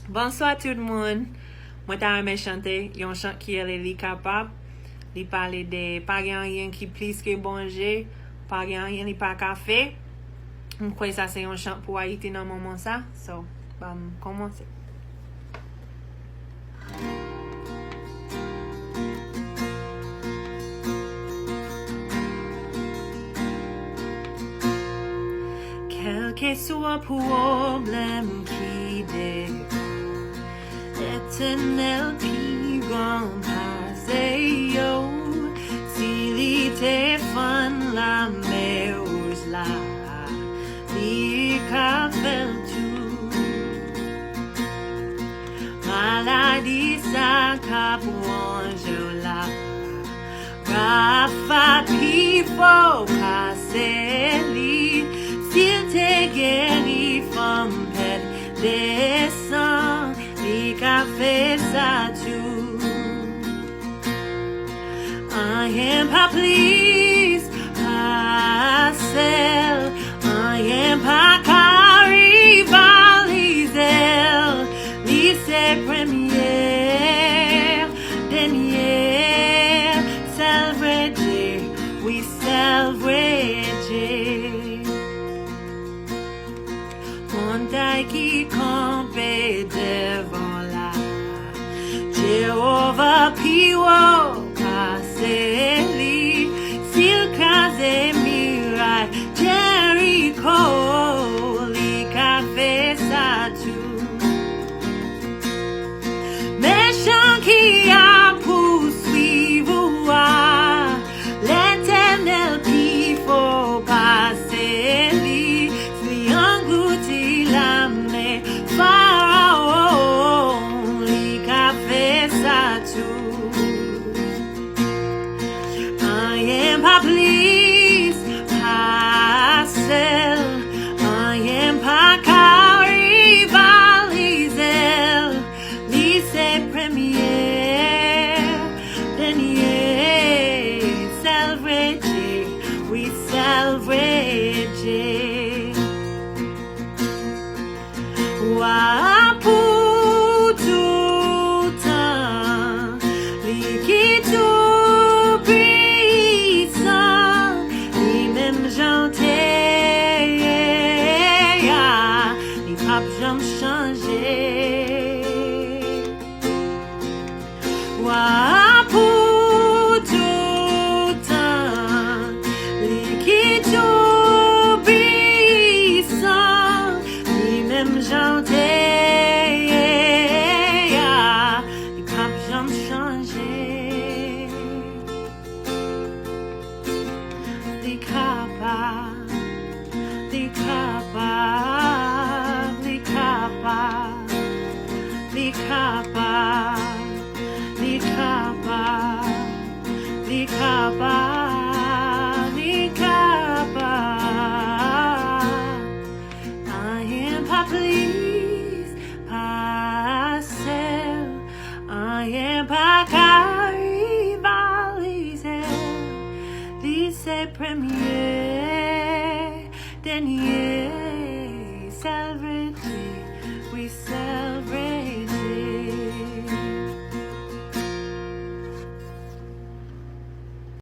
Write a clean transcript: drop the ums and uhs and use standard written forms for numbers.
Bonsoir tout le monde. Moi t'as aimé chanter un chant qui est li capable. Li parler de pas rien qui plus que manger, pas rien li pas café. Je crois que ça c'est un chant pour Haïti dans le moment ça. So, commencer. Quel que soit problème qui dérange, l'éternel qui grand passé yo, s'il était fun la meuse là, il qu'a fait tout. Maladie ça qu'a pour là, Rafa qui faut passer li. S'il te guérit from pète descend, il qu'a fait ça tout. Rien pas plus, pas celle, rien pas qu'à rivaliser, lycée première, dernière, celebrate, we celebrate. Montagne qui campait devant la Jéhovah Piwo passé li s'il casait miracle Jericho li qu'a fait ça tout. Méchant qui a poursuivre l'éternel qui faut passer li si englouti la mer Pharaon li qu'a fait ça tout. Rien pas plus, pas seul, rien pas qu'à rivaliser, lycée première, dernier, celebrate, we celebrate. Wa pour tout temps, li tout puissant, li même chanter, li pape jamais changer. Wa pour tout temps, li tout puissant, li même chanter, li pape jamais changer. Li capable, li capable, li capable, li capable, li capable, li capable, li capable. Rien pas plus, pas seul, rien pas qu'à rivaliser, lycée premier, dernier, celebrate, we celebrate.